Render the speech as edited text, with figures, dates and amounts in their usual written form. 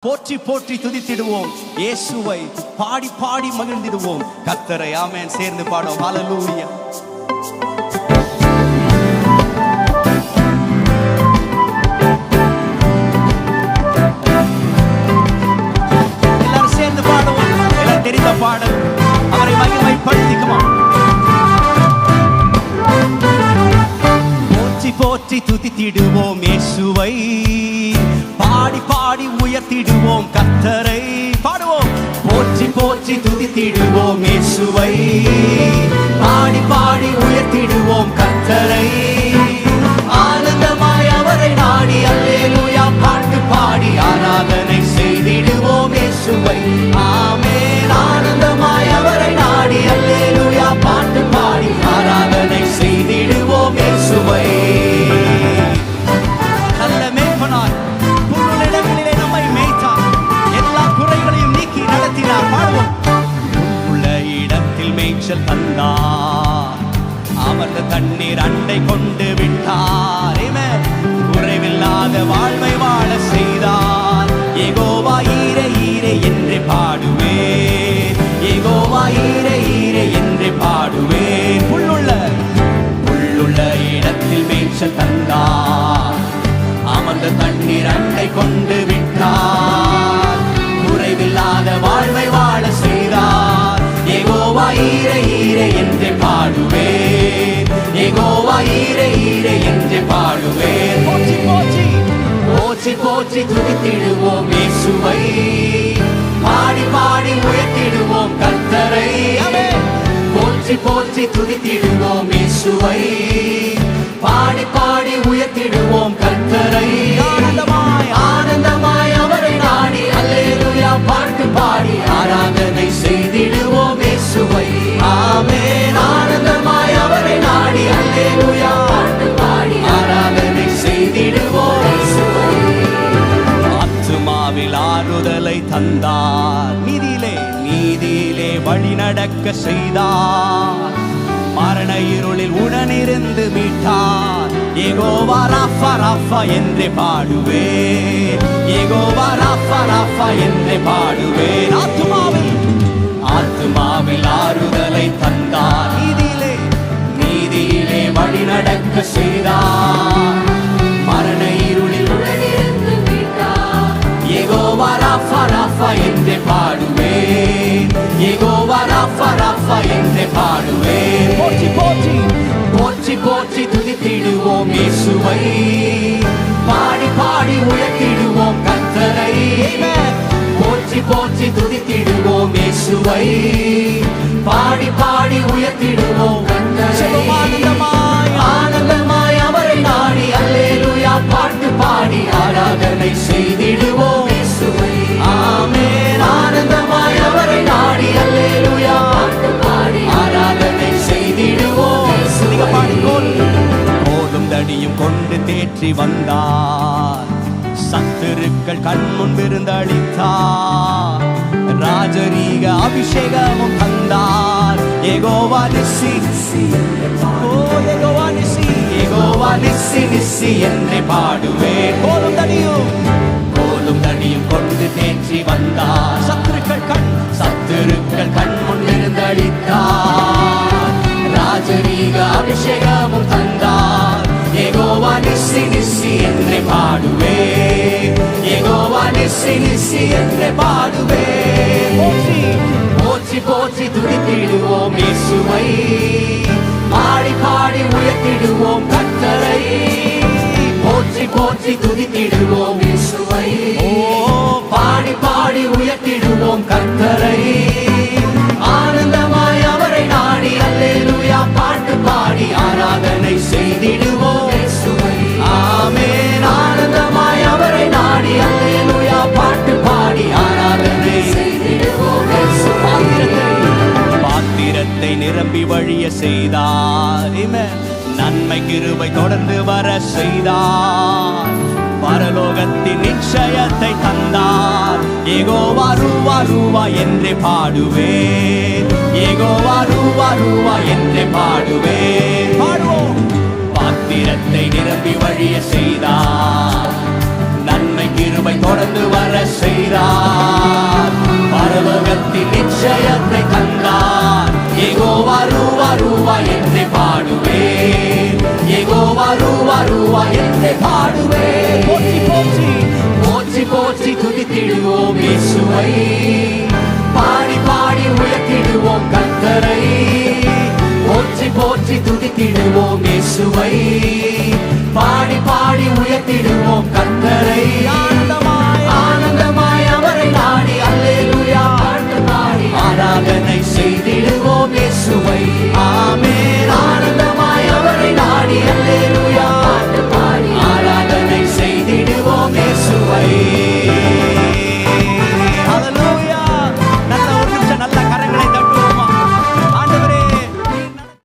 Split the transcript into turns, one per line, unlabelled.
போற்றி போற்றி துதித்திடுவோம் இயேசுவை, பாடி பாடி மகிழ்ந்திடுவோம் கர்த்தரை. ஆமென். சேர்ந்து பாடுவோம். ஹல்லேலூயா. எல்லாரும் சேர்ந்து பாடுவோம். எல்லாம் தெரிந்த பாடல், அவரை மகிமைப்படுத்திக்குமா. போற்றி போற்றி துதித்திடுவோம் இயேசுவை, பாடி பாடி உயர்த்திடுவோம் கர்த்தரை. பாடுவோம். போற்றி போற்றி துதித்திடுவோம் இயேசுவை, பாடி பாடி உயர்த்திடுவோம் கர்த்தரை. ஆனந்தமாய் அவரை நாடி அல்லேலூயா பாட்டு பாடி ஆராதனை செய்திடுவோம் இயேசுவை. ஆமென். ஆனந்தமாய் அவரை நாடி அல்லேலூயா பாட்டு பாடி ஆராதனை செய்திடுவோம் இயேசுவை. நல்ல மேய்ப்பனாய் புல்லுள்ள நம்மை மேய்த்தார், எல்லா குறைகளையும் நீக்கி நடத்தினார். பாடுவோம். உள்ள இடத்தில் மேய்ச்சல் தந்தார், அமர்ந்த தண்ணீர் அண்டை கொண்டு விட்டார். குறைவில்லாத வாழ்வை வாழ செய்தார். யெகோவா ஈரே ஈரே என்று பாடுவேன், யெகோவா ஈரே ஈரே என்று பாடுவேன். புல்லுள்ள இடத்தில் மேய்ச்சல் தந்தார், அமர்ந்த தண்ணீர் அண்டை கொண்டு விட்டார். குறைவில்லாத வாழ்வை வாழ செய்தார். யெகோவா ஈரே ஈரே என்று பாடுவேன், யெகோவா ஈரே ஈரே என்று பாடுவேன். போற்றி போற்றி போற்றி போற்றி துதித்திடுவோம் இயேசுவை, பாடி பாடி உயர்த்திடுவோம் கர்த்தரை. போற்றி போற்றி துதித்திடுவோம் இயேசுவை, பாடி பாடி உயர்த்திடுவோம் கர்த்தரை. ஆனந்தமாய் ஆனந்தமாய் அவரை நாடி அல்லேலூயா பாட்டு பாடி ஆராதனை செய்திடுவோம் இயேசுவை. ஆமென். ஆனந்தமாய் அவரை நாடி அல்லேலூயா பாட்டு பாடி ஆராதனை செய்திடுவோம் இயேசுவை. ஆத்துமாவில் ஆறுதலை தந்தார், நீதியிலே வழி நடக்க செய்தார். மரண இருளில் உடனிருந்து மீட்டார். யெகோவா ராஃபா ராஃபா என்று பாடுவேன், யெகோவா ராஃபா ராஃபா என்று பாடுவேன். ஆத்துமாவில் ஆறுதலை தந்தார், நீதியிலே வழி நடக்க செய்தார். மரண இருளில் உடனிருந்து மீட்டார். யெகோவா ராஃபா ராஃபா என்று பாடுவேன், யெகோவா ராஃபா ராஃபா என்று பாடுவேன். போற்றி போற்றி போற்றி போற்றி துதித்திடுவோம் இயேசுவை, பாடி பாடி உயர்த்திடுவோம் கர்த்தரை. போற்றி போற்றி துதித்திடுவோம் இயேசுவை, பாடி பாடி உயர்த்திடுவோம் கர்த்தரை. ஆனந்தமாய் ஆனந்தமாய் அவரை நாடி அல்லேலூயா பாட்டு பாடி ஆராதனை செய்திடுவோம் இயேசுவை. ஆமென். ஆனந்தமாய் அவரை நாடி அல்லேலூயா பாட்டு பாடி ஆராதனை செய்திடுவோம். கோலும் தடியும் கொண்டு தேற்றி வந்தார், சத்துருக்கள் கண்முன் விருந்தளித்தார். ராஜரீக அபிஷேகமும் தந்தார். யெகோவா நிஸ்ஸி, ஓ யெகோவா நிஸ்ஸி, யெகோவா நிஸ்ஸி நிஸ்ஸி என்று பாடுவேன். கோலும் தடியும் கொண்டு தேற்றி வந்தார். சத்துருக்கள் கண் முன் விருந்தளித்தார். ராஜரீக அபிஷேகமும் தந்தார். யெகோவா நிஸ்ஸி நிஸ்ஸி என்று பாடுவேன், யெகோவா நிஸ்ஸி நிஸ்ஸி என்று பாடுவேன். போற்றி போற்றி போற்றி துதித்திடுவோம் இயேசுவை, பாடி பாடி உயர்த்திடுவோம் கர்த்தரை. போற்றி போற்றி துதித்திடுவோம் இயேசுவை, ஓ பாடி பாடி உயர்த்திடுவோம் கர்த்தரை. ஆனந்தமாய் அவரை நாடி அல்லேலூயா பாட்டு பாடி ஆராதனை செய்திடுவோம் இயேசுவை. ஆமென். ஆனந்தமாய் அவரை நாடி அல்லேலூயா பாட்டு பாடி ஆராதனை செய்திடுவோம் இயேசுவை. பாத்திரத்தை நிரம்பி வழிய செய்தார். நன்மை கிருபை தொடர்ந்து வர செய்தார். பரலோகத்தின் நிச்சயத்தை தந்தார். யெகோவா ரூவா ரூவா என்று பாடுவேன், யெகோவா ரூவா ரூவா என்று பாடுவேன். பாடுவோம். பாத்திரத்தை நிரம்பி வழிய செய்தார். நன்மை கிருபை கிருபை தொடர்ந்து வர செய்தார். பரலோகத்தின் நிச்சயத்தை தந்தார். யெகோவா ரூவா ரூவா என்று பாடுவேன். யெகோவா ரூவா ரூவா என்று பாடுவேன். போற்றி போற்றி போற்றி போற்றி துதித்திடுவோம் இயேசுவை. பாடி பாடி உயர்த்திடுவோம் கர்த்தரை. போற்றி போற்றி துதித்திடுவோம் இயேசுவை.